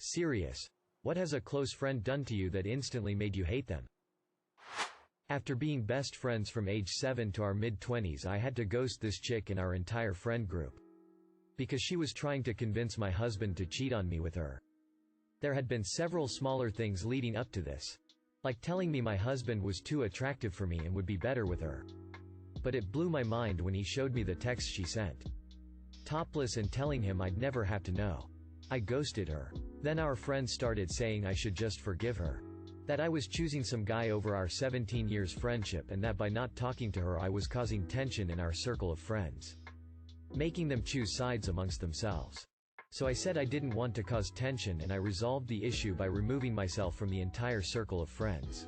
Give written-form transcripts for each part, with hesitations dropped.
Serious. What has a close friend done to you that instantly made you hate them? After being best friends from age 7 to our mid-20s, I had to ghost this chick in our entire friend group. Because she was trying to convince my husband to cheat on me with her. There had been several smaller things leading up to this. Like telling me my husband was too attractive for me and would be better with her. But it blew my mind when he showed me the text she sent. Topless and telling him I'd never have to know. I ghosted her. Then our friends started saying I should just forgive her. That I was choosing some guy over our 17 years friendship, and that by not talking to her I was causing tension in our circle of friends. Making them choose sides amongst themselves. So I said I didn't want to cause tension, and I resolved the issue by removing myself from the entire circle of friends.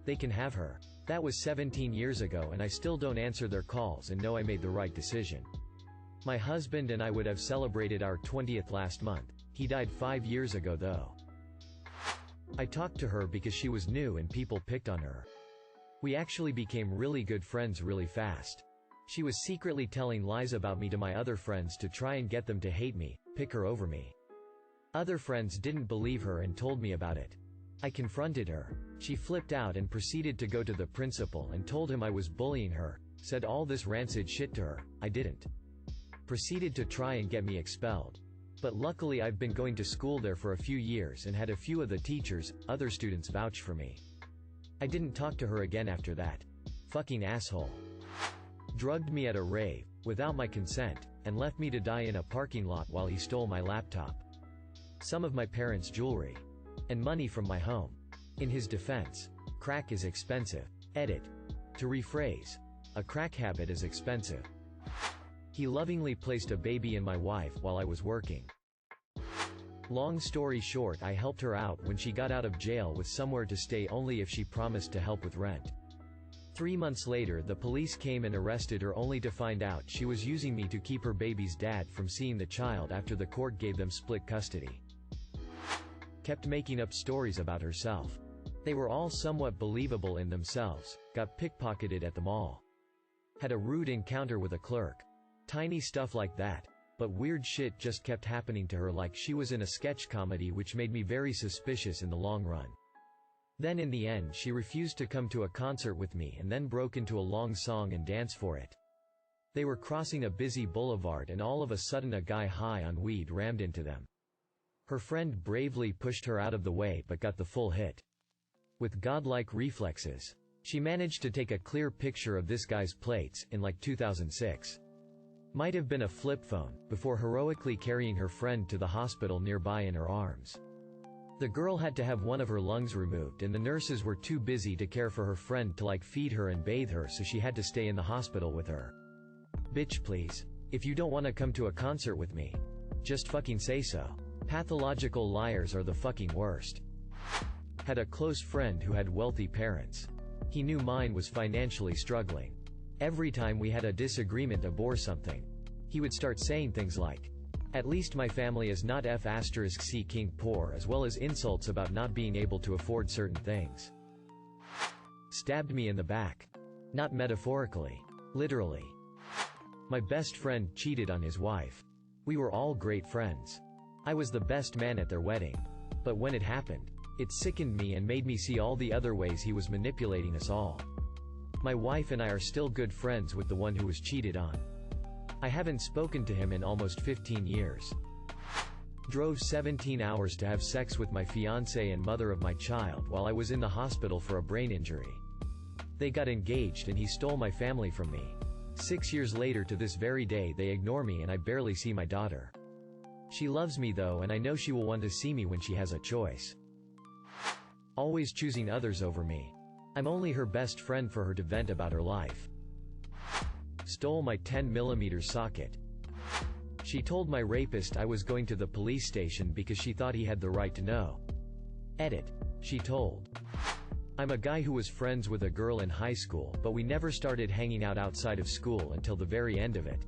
They can have her. That was 17 years ago, and I still don't answer their calls and know I made the right decision. My husband and I would have celebrated our 20th last month. He died 5 years ago though. I talked to her because she was new and people picked on her. We actually became really good friends really fast. She was secretly telling lies about me to my other friends to try and get them to hate me, pick her over me. Other friends didn't believe her and told me about it. I confronted her. She flipped out and proceeded to go to the principal and told him I was bullying her, said all this rancid shit to her. I didn't. Proceeded to try and get me expelled. But luckily I've been going to school there for a few years and had a few of the teachers, other students vouch for me. I didn't talk to her again after that. Fucking asshole. Drugged me at a rave, without my consent, and left me to die in a parking lot while he stole my laptop. Some of my parents' jewelry. And money from my home. In his defense, crack is expensive. Edit. To rephrase. A crack habit is expensive. He lovingly placed a baby in my wife while I was working. Long story short, I helped her out when she got out of jail with somewhere to stay only if she promised to help with rent. 3 months later the police came and arrested her only to find out she was using me to keep her baby's dad from seeing the child after the court gave them split custody. Kept making up stories about herself. They were all somewhat believable in themselves. Got pickpocketed at the mall. Had a rude encounter with a clerk. Tiny stuff like that. But weird shit just kept happening to her like she was in a sketch comedy, which made me very suspicious in the long run. Then in the end she refused to come to a concert with me and then broke into a long song and dance for it. They were crossing a busy boulevard and all of a sudden a guy high on weed rammed into them. Her friend bravely pushed her out of the way but got the full hit. With godlike reflexes, she managed to take a clear picture of this guy's plates, in like 2006. Might have been a flip phone, before heroically carrying her friend to the hospital nearby in her arms. The girl had to have one of her lungs removed and the nurses were too busy to care for her friend to like feed her and bathe her, so she had to stay in the hospital with her. Bitch, please. If you don't want to come to a concert with me, just fucking say so. Pathological liars are the fucking worst. Had a close friend who had wealthy parents. He knew mine was financially struggling. Every time we had a disagreement or something, he would start saying things like, "At least my family is not f***c king poor," as well as insults about not being able to afford certain things. Stabbed me in the back. Not metaphorically. Literally. My best friend cheated on his wife. We were all great friends. I was the best man at their wedding. But when it happened, it sickened me and made me see all the other ways he was manipulating us all. My wife and I are still good friends with the one who was cheated on. I haven't spoken to him in almost 15 years. Drove 17 hours to have sex with my fiancé and mother of my child while I was in the hospital for a brain injury. They got engaged and he stole my family from me. 6 years later to this very day they ignore me and I barely see my daughter. She loves me though, and I know she will want to see me when she has a choice. Always choosing others over me. I'm only her best friend for her to vent about her life. Stole my 10mm socket. She told my rapist I was going to the police station because she thought he had the right to know. Edit. She told. I'm a guy who was friends with a girl in high school, but we never started hanging out outside of school until the very end of it.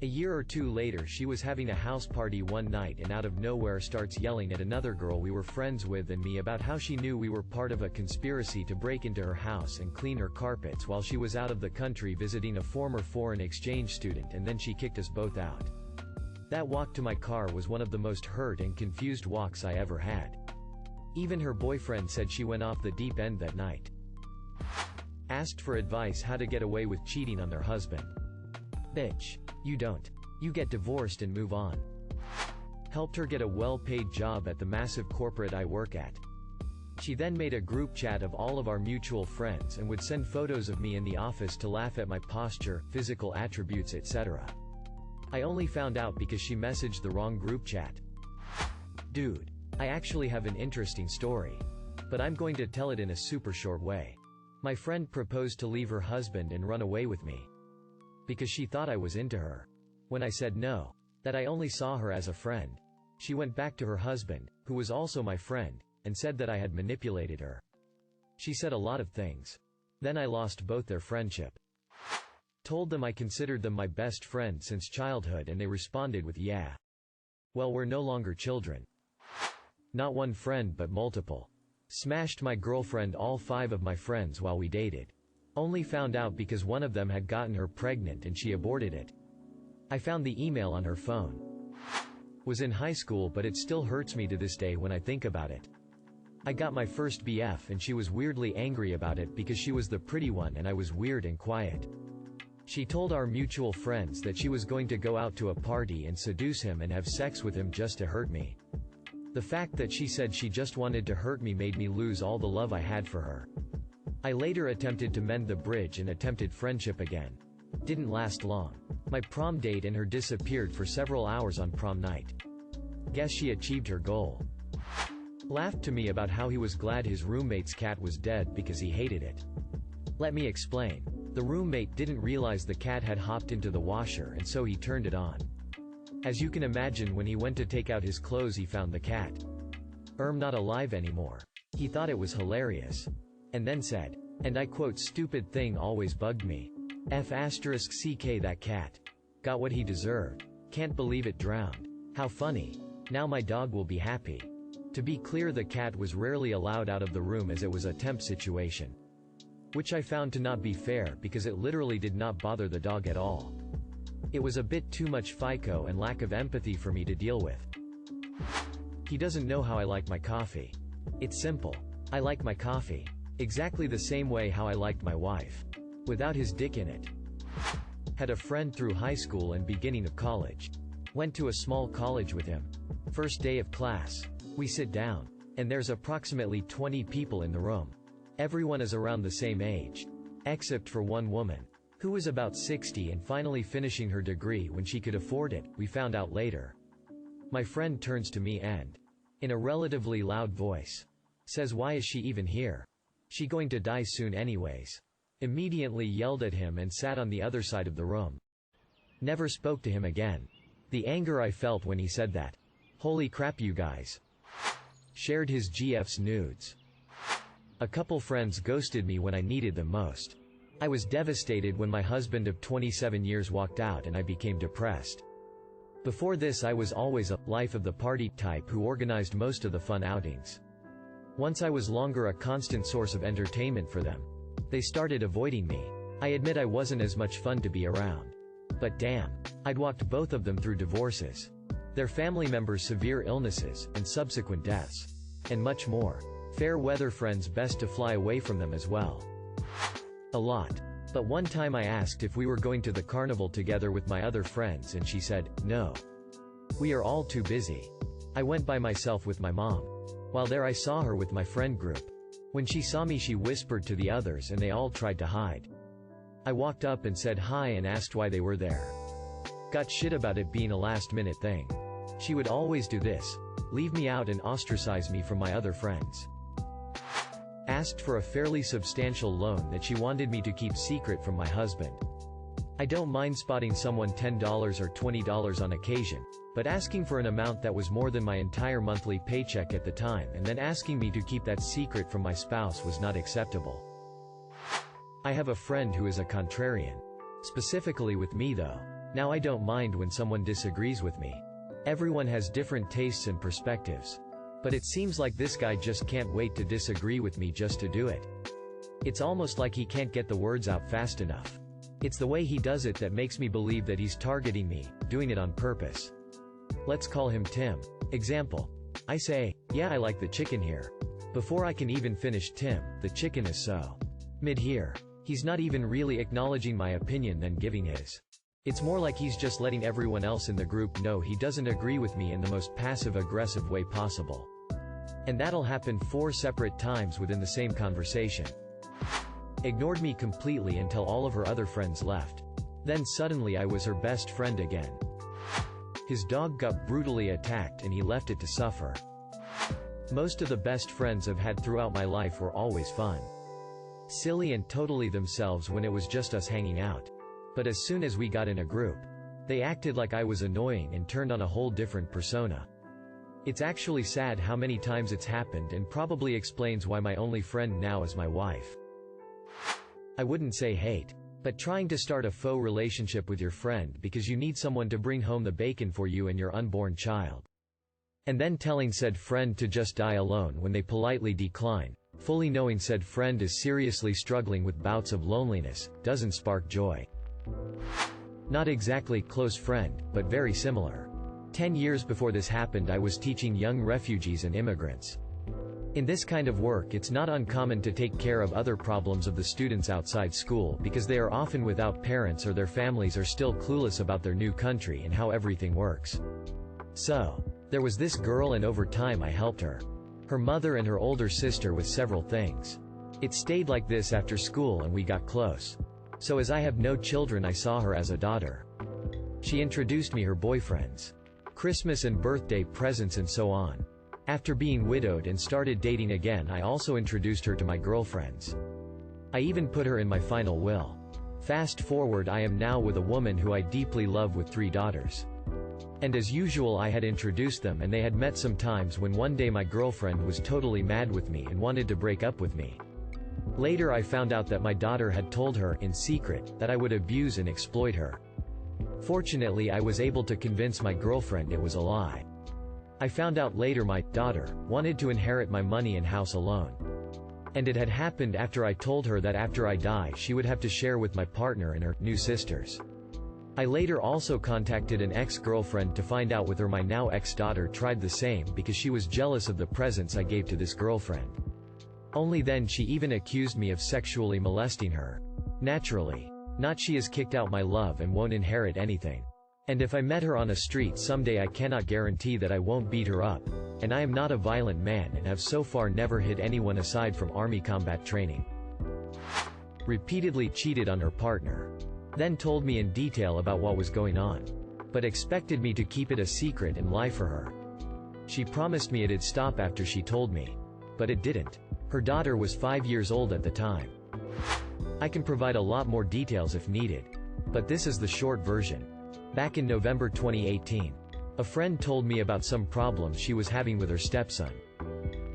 A year or two later she was having a house party one night and out of nowhere starts yelling at another girl we were friends with and me about how she knew we were part of a conspiracy to break into her house and clean her carpets while she was out of the country visiting a former foreign exchange student, and then she kicked us both out. That walk to my car was one of the most hurt and confused walks I ever had. Even her boyfriend said she went off the deep end that night. Asked for advice how to get away with cheating on their husband. Bitch. You don't. You get divorced and move on. Helped her get a well-paid job at the massive corporate I work at. She then made a group chat of all of our mutual friends and would send photos of me in the office to laugh at my posture, physical attributes, etc. I only found out because she messaged the wrong group chat. Dude. I actually have an interesting story. But I'm going to tell it in a super short way. My friend proposed to leave her husband and run away with me. Because she thought I was into her. When I said no, that I only saw her as a friend, she went back to her husband, who was also my friend, and said that I had manipulated her. She said a lot of things. Then I lost both their friendship. Told them I considered them my best friend since childhood and they responded with yeah. Well, we're no longer children. Not one friend but multiple. Smashed my girlfriend, all 5 of my friends while we dated. Only found out because one of them had gotten her pregnant and she aborted it. I found the email on her phone. Was in high school, but it still hurts me to this day when I think about it. I got my first BF and she was weirdly angry about it because she was the pretty one and I was weird and quiet. She told our mutual friends that she was going to go out to a party and seduce him and have sex with him just to hurt me. The fact that she said she just wanted to hurt me made me lose all the love I had for her. I later attempted to mend the bridge and attempted friendship again. Didn't last long. My prom date and her disappeared for several hours on prom night. Guess she achieved her goal. Laughed to me about how he was glad his roommate's cat was dead because he hated it. Let me explain. The roommate didn't realize the cat had hopped into the washer and so he turned it on. As you can imagine, when he went to take out his clothes he found the cat. Not alive anymore. He thought it was hilarious. And then said, and I quote, "Stupid thing always bugged me. F***ck that cat. Got what he deserved. Can't believe it drowned. How funny. Now my dog will be happy." To be clear, the cat was rarely allowed out of the room as it was a temp situation. Which I found to not be fair because it literally did not bother the dog at all. It was a bit too much FICO and lack of empathy for me to deal with. He doesn't know how I like my coffee. It's simple. I like my coffee. Exactly the same way how I liked my wife. Without his dick in it. Had a friend through high school and beginning of college. Went to a small college with him. First day of class. We sit down. And there's approximately 20 people in the room. Everyone is around the same age. Except for one woman. Who was about 60 and finally finishing her degree when she could afford it, we found out later. My friend turns to me and, in a relatively loud voice, says, "Why is she even here? She going to die soon anyways." Immediately yelled at him and sat on the other side of the room. Never spoke to him again. The anger I felt when he said that. Holy crap, you guys. Shared his GF's nudes. A couple friends ghosted me when I needed them most. I was devastated when my husband of 27 years walked out and I became depressed. Before this I was always a life of the party type who organized most of the fun outings. Once I was longer a constant source of entertainment for them. They started avoiding me. I admit I wasn't as much fun to be around. But damn, I'd walked both of them through divorces. Their family members' severe illnesses, and subsequent deaths. And much more. Fair weather friends, best to fly away from them as well. A lot. But one time I asked if we were going to the carnival together with my other friends and she said, "No. We are all too busy." I went by myself with my mom. While there I saw her with my friend group. When she saw me she whispered to the others and they all tried to hide. I walked up and said hi and asked why they were there. Got shit about it being a last-minute thing. She would always do this. Leave me out and ostracize me from my other friends. Asked for a fairly substantial loan that she wanted me to keep secret from my husband. I don't mind spotting someone $10 or $20 on occasion, but asking for an amount that was more than my entire monthly paycheck at the time and then asking me to keep that secret from my spouse was not acceptable. I have a friend who is a contrarian. Specifically with me though. Now I don't mind when someone disagrees with me. Everyone has different tastes and perspectives. But it seems like this guy just can't wait to disagree with me just to do it. It's almost like he can't get the words out fast enough. It's the way he does it that makes me believe that he's targeting me, doing it on purpose. Let's call him Tim. Example. I say, "Yeah, I like the chicken here." Before I can even finish Tim, the chicken is so mid-here. He's not even really acknowledging my opinion then giving his. It's more like he's just letting everyone else in the group know he doesn't agree with me in the most passive-aggressive way possible. And that'll happen 4 separate times within the same conversation. Ignored me completely until all of her other friends left. Then suddenly I was her best friend again. His dog got brutally attacked and he left it to suffer. Most of the best friends I've had throughout my life were always fun. Silly and totally themselves when it was just us hanging out. But as soon as we got in a group, they acted like I was annoying and turned on a whole different persona. It's actually sad how many times it's happened and probably explains why my only friend now is my wife. I wouldn't say hate, but trying to start a faux relationship with your friend because you need someone to bring home the bacon for you and your unborn child. And then telling said friend to just die alone when they politely decline, fully knowing said friend is seriously struggling with bouts of loneliness, doesn't spark joy. Not exactly close friend, but very similar. 10 years before this happened I was teaching young refugees and immigrants. In this kind of work it's not uncommon to take care of other problems of the students outside school because they are often without parents or their families are still clueless about their new country and how everything works. So, there was this girl and over time I helped her. Her mother and her older sister with several things. It stayed like this after school and we got close. So as I have no children I saw her as a daughter. She introduced me her boyfriends. Christmas and birthday presents and so on. After being widowed and started dating again I also introduced her to my girlfriends. I even put her in my final will. Fast forward I am now with a woman who I deeply love with 3 daughters. And as usual I had introduced them and they had met some times when one day my girlfriend was totally mad with me and wanted to break up with me. Later I found out that my daughter had told her, in secret, that I would abuse and exploit her. Fortunately I was able to convince my girlfriend it was a lie. I found out later my daughter wanted to inherit my money and house alone. And it had happened after I told her that after I die she would have to share with my partner and her new sisters. I later also contacted an ex-girlfriend to find out whether my now ex-daughter tried the same because she was jealous of the presents I gave to this girlfriend. Only then she even accused me of sexually molesting her. Naturally. Not she is kicked out my love and won't inherit anything. And if I met her on a street someday I cannot guarantee that I won't beat her up. And I am not a violent man and have so far never hit anyone aside from army combat training. Repeatedly cheated on her partner. Then told me in detail about what was going on. But expected me to keep it a secret and lie for her. She promised me it'd stop after she told me. But it didn't. Her daughter was 5 years old at the time. I can provide a lot more details if needed. But this is the short version. Back in November 2018, a friend told me about some problems she was having with her stepson,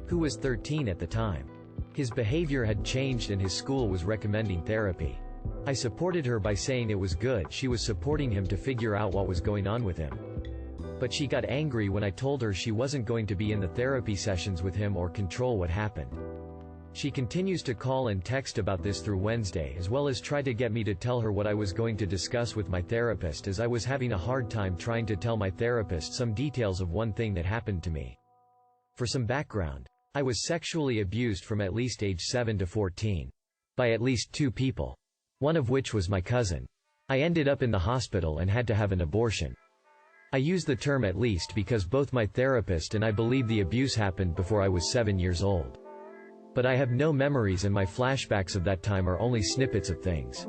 who was 13 at the time. His behavior had changed and his school was recommending therapy. I supported her by saying it was good she was supporting him to figure out what was going on with him. But she got angry when I told her she wasn't going to be in the therapy sessions with him or control what happened. She continues to call and text about this through Wednesday as well as try to get me to tell her what I was going to discuss with my therapist as I was having a hard time trying to tell my therapist some details of one thing that happened to me. For some background, I was sexually abused from at least age 7 to 14. By at least 2 people. One of which was my cousin. I ended up in the hospital and had to have an abortion. I use the term at least because both my therapist and I believe the abuse happened before I was 7 years old. But I have no memories and my flashbacks of that time are only snippets of things.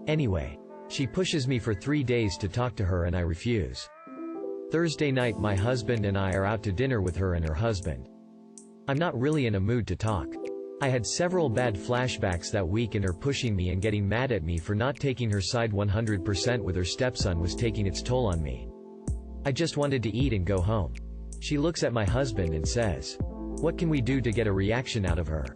Anyway, she pushes me for 3 days to talk to her and I refuse. Thursday night my husband and I are out to dinner with her and her husband. I'm not really in a mood to talk. I had several bad flashbacks that week and her pushing me and getting mad at me for not taking her side 100% with her stepson was taking its toll on me. I just wanted to eat and go home. She looks at my husband and says, "What can we do to get a reaction out of her?"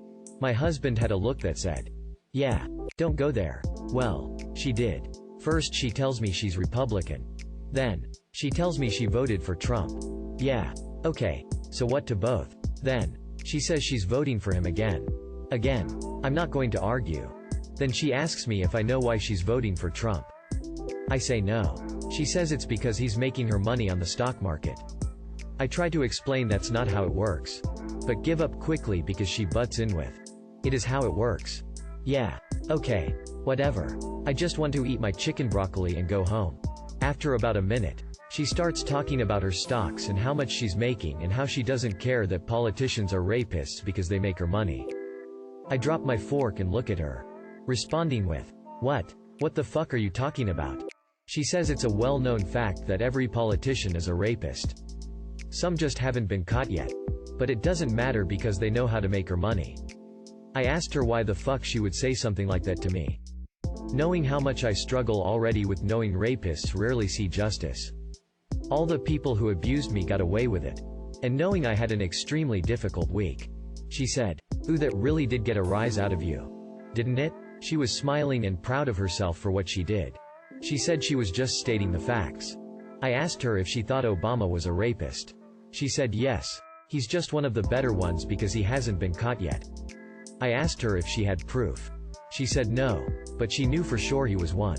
My husband had a look that said, "Yeah, don't go there." Well, she did. First she tells me she's Republican. Then, she tells me she voted for Trump. Yeah, okay, so what to both? Then, she says she's voting for him again. Again, I'm not going to argue. Then she asks me if I know why she's voting for Trump. I say no. She says it's because he's making her money on the stock market. I try to explain that's not how it works. But give up quickly because she butts in with, "It is how it works." Yeah. Okay. Whatever. I just want to eat my chicken broccoli and go home. After about a minute, she starts talking about her stocks and how much she's making and how she doesn't care that politicians are rapists because they make her money. I drop my fork and look at her, responding with, "What? What the fuck are you talking about?" She says it's a well-known fact that every politician is a rapist. Some just haven't been caught yet. But it doesn't matter because they know how to make her money. I asked her why the fuck she would say something like that to me. Knowing how much I struggle already with knowing rapists rarely see justice. All the people who abused me got away with it. And knowing I had an extremely difficult week. She said, "Ooh, that really did get a rise out of you. Didn't it?" She was smiling and proud of herself for what she did. She said she was just stating the facts. I asked her if she thought Obama was a rapist. She said yes. He's just one of the better ones because he hasn't been caught yet. I asked her if she had proof. She said no, but she knew for sure he was one.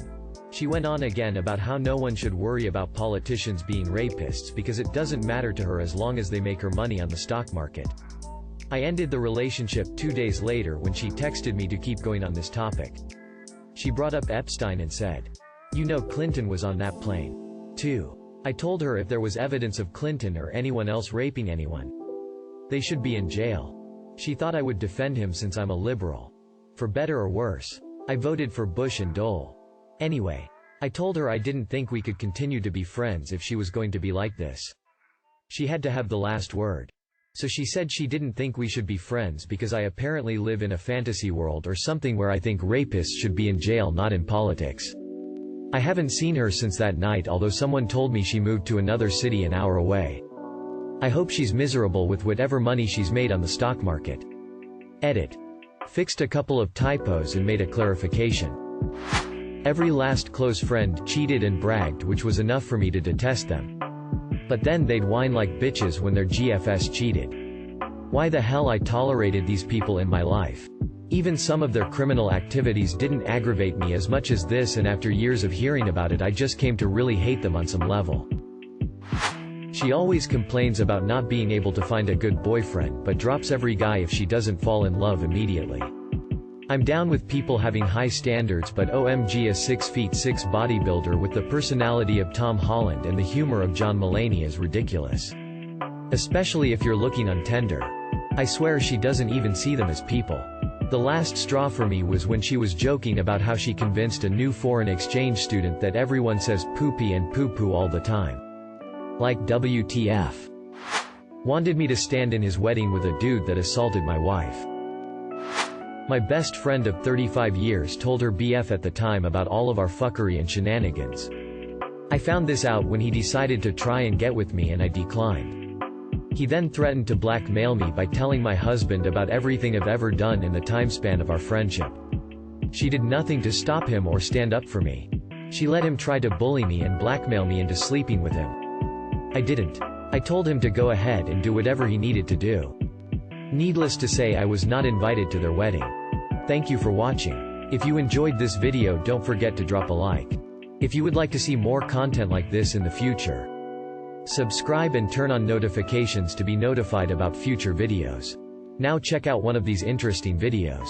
She went on again about how no one should worry about politicians being rapists because it doesn't matter to her as long as they make her money on the stock market. I ended the relationship 2 days later when she texted me to keep going on this topic. She brought up Epstein and said, "You know Clinton was on that plane, too." I told her if there was evidence of Clinton or anyone else raping anyone, they should be in jail. She thought I would defend him since I'm a liberal. For better or worse, I voted for Bush and Dole. Anyway, I told her I didn't think we could continue to be friends if she was going to be like this. She had to have the last word. So she said she didn't think we should be friends because I apparently live in a fantasy world or something where I think rapists should be in jail, not in politics. I haven't seen her since that night, although someone told me she moved to another city an hour away. I hope she's miserable with whatever money she's made on the stock market. Edit. Fixed a couple of typos and made a clarification. Every last close friend cheated and bragged, which was enough for me to detest them. But then they'd whine like bitches when their GFS cheated. Why the hell I tolerated these people in my life. Even some of their criminal activities didn't aggravate me as much as this, and after years of hearing about it I just came to really hate them on some level. She always complains about not being able to find a good boyfriend but drops every guy if she doesn't fall in love immediately. I'm down with people having high standards, but OMG, a 6'6" bodybuilder with the personality of Tom Holland and the humor of John Mulaney is ridiculous. Especially if you're looking on Tinder. I swear she doesn't even see them as people. The last straw for me was when she was joking about how she convinced a new foreign exchange student that everyone says poopy and poo-poo all the time. Like WTF. Wanted me to stand in his wedding with a dude that assaulted my wife. My best friend of 35 years told her BF at the time about all of our fuckery and shenanigans. I found this out when he decided to try and get with me and I declined. He then threatened to blackmail me by telling my husband about everything I've ever done in the time span of our friendship. She did nothing to stop him or stand up for me. She let him try to bully me and blackmail me into sleeping with him. I didn't. I told him to go ahead and do whatever he needed to do. Needless to say, I was not invited to their wedding. Thank you for watching. If you enjoyed this video, don't forget to drop a like. If you would like to see more content like this in the future, subscribe and turn on notifications to be notified about future videos. Now check out one of these interesting videos.